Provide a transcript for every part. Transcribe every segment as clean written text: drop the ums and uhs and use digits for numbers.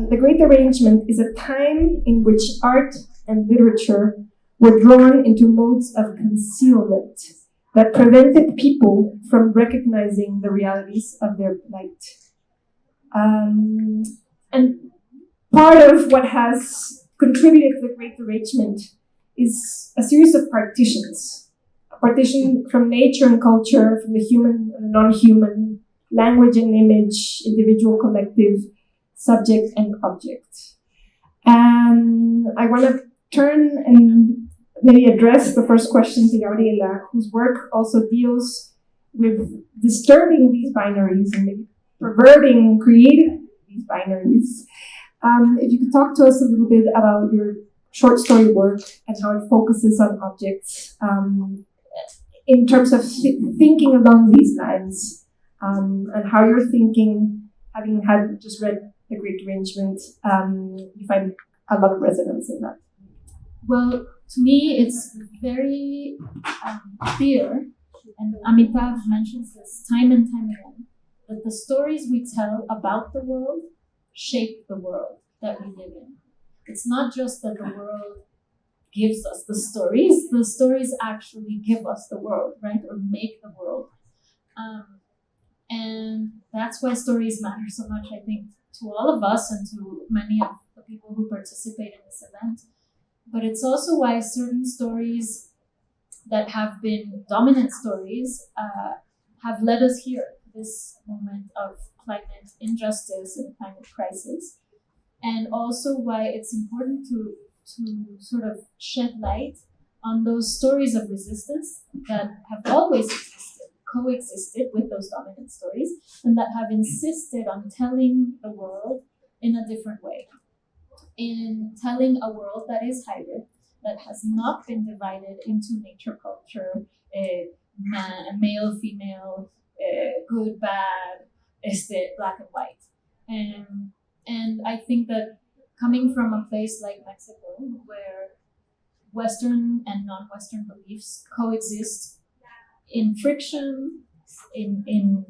the Great Arrangement is a time in which art and literature were drawn into modes of concealment that prevented people from recognizing the realities of their plight. And part of what has contributed to the Great Arrangement is a series of partitions. A partition from nature and culture, from the human and the non-human, language and image, individual, collective, subject and object. I want to turn and maybe address the first question to Gabriela, whose work also deals with disturbing these binaries and maybe perverting, creating these binaries. If you could talk to us a little bit about your short story work and how it focuses on objects in terms of thinking along these lines, and how you're thinking, having just read The Great Arrangement, you find a lot of resonance in that. Well, to me, it's very clear, and Amitav mentions this time and time again, that the stories we tell about the world shape the world that we live in. It's not just that the world gives us the stories actually give us the world, right? Or make the world. And that's why stories matter so much, I think, to all of us and to many of the people who participate in this event. But it's also why certain stories that have been dominant stories have led us here, this moment of climate injustice and climate crisis. And also why it's important to sort of shed light on those stories of resistance that have always coexisted with those dominant stories, and that have insisted on telling the world in a different way. In telling a world that is hybrid, that has not been divided into nature, culture, male, female, good, bad, black and white. And I think that coming from a place like Mexico, where Western and non-Western beliefs coexist in friction, in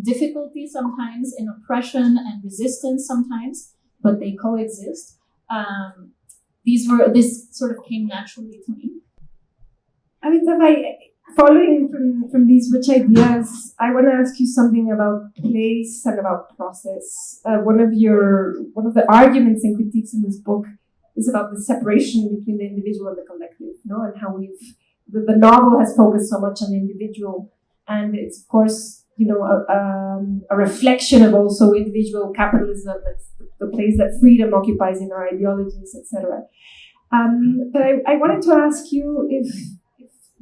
difficulty sometimes, in oppression and resistance sometimes, but they coexist. This sort of came naturally to me. Following from these rich ideas, I want to ask you something about place and about process. One of the arguments and critiques in this book is about the separation between the individual and the collective, and how the novel has focused so much on the individual, and it's of course a reflection of also individual capitalism and the place that freedom occupies in our ideologies, etc. But I wanted to ask you if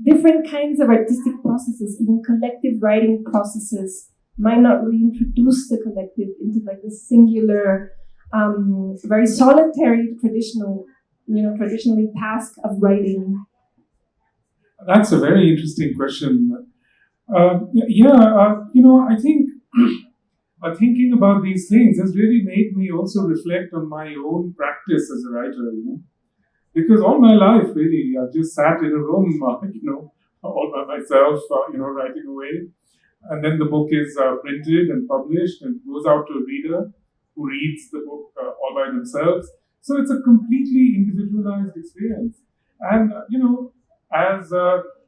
different kinds of artistic processes, even collective writing processes, might not reintroduce the collective into like this singular, very solitary, traditionally task of writing. That's a very interesting question. I think thinking about these things has really made me also reflect on my own practice as a writer, Because all my life, really, I've just sat in a room, all by myself, writing away. And then the book is printed and published and goes out to a reader who reads the book all by themselves. So it's a completely individualized experience. And, as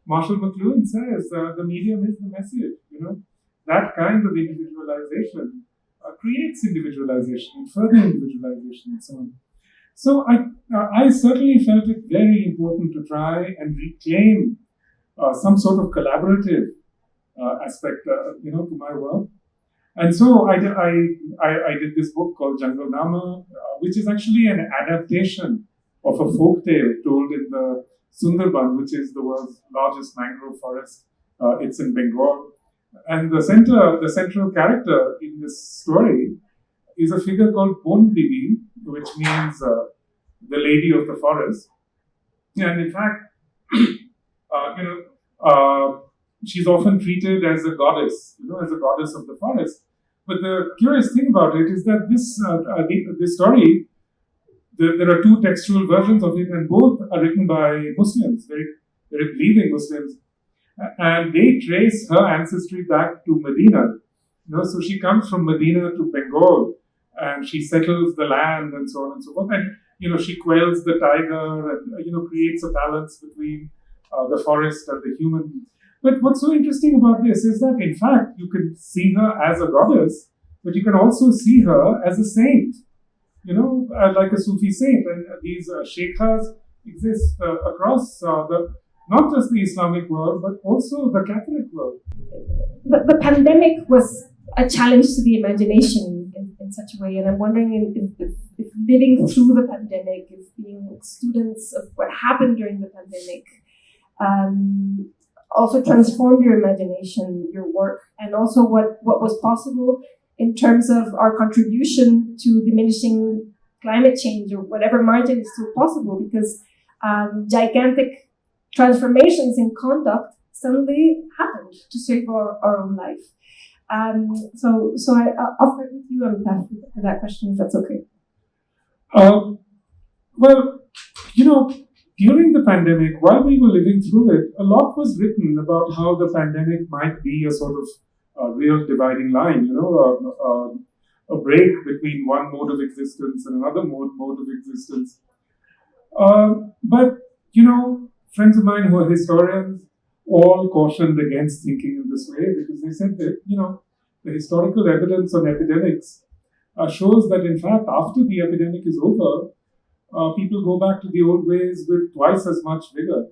Marshall McLuhan says, the medium is the message, That kind of individualization creates individualization and further individualization and so on. So I certainly felt it very important to try and reclaim some sort of collaborative aspect, to my work. And so I did this book called Jungle Nama, which is actually an adaptation of a folk tale told in the Sundarban, which is the world's largest mangrove forest. It's in Bengal. And the central character in this story is a figure called Bon Bibi, which means the lady of the forest. And in fact, she's often treated as a goddess, as a goddess of the forest. But the curious thing about it is that this story, there are two textual versions of it, and both are written by Muslims, very, very believing Muslims. And they trace her ancestry back to Medina. So she comes from Medina to Bengal and she settles the land and so on and so forth. And she quells the tiger and creates a balance between the forest and the human. But what's so interesting about this is that in fact you can see her as a goddess, but you can also see her as a saint. Like a Sufi saint, and these sheikhas exist across not just the Islamic world, but also the Catholic world. The pandemic was a challenge to the imagination in such a way, and I'm wondering if living through the pandemic, if being students of what happened during the pandemic, also transformed your imagination, your work, and also what was possible in terms of our contribution to diminishing climate change or whatever margin is still possible, because gigantic transformations in conduct suddenly happened to save our own life. I'll start with you, Amitav, for that question, if that's okay. Well, during the pandemic, while we were living through it, a lot was written about how the pandemic might be a sort of real dividing line, a break between one mode of existence and another mode of existence. But friends of mine who are historians all cautioned against thinking in this way, because they said that, the historical evidence on epidemics shows that, in fact, after the epidemic is over, people go back to the old ways with twice as much vigor,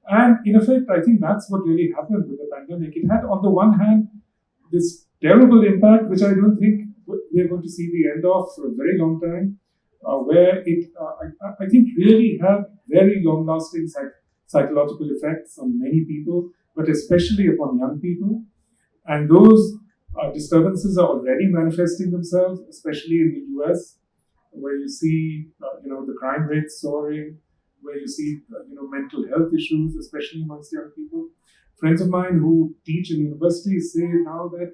And in effect, I think that's what really happened with the pandemic. It had, on the one hand, this terrible impact, which I don't think we're going to see the end of for a very long time, where it, I think, really had very long-lasting psychological effects on many people, but especially upon young people. And those disturbances are already manifesting themselves, especially in the US, where you see, the crime rates soaring, where you see, mental health issues, especially amongst young people. Friends of mine who teach in universities say now that,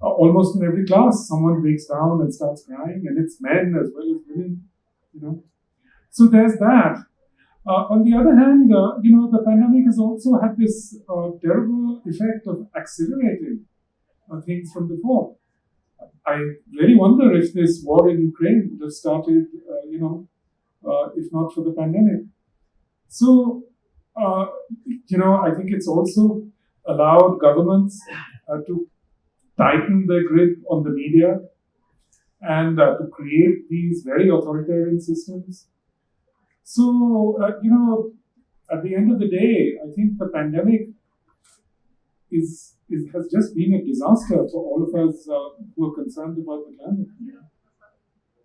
almost in every class, someone breaks down and starts crying, and it's men as well as women, So there's that. On the other hand, the pandemic has also had this terrible effect of accelerating things from before. I really wonder if this war in Ukraine would have started, if not for the pandemic. So, I think it's also allowed governments to tighten their grip on the media and to create these very authoritarian systems. So, at the end of the day, I think the pandemic has just been a disaster for all of us who are concerned about the climate.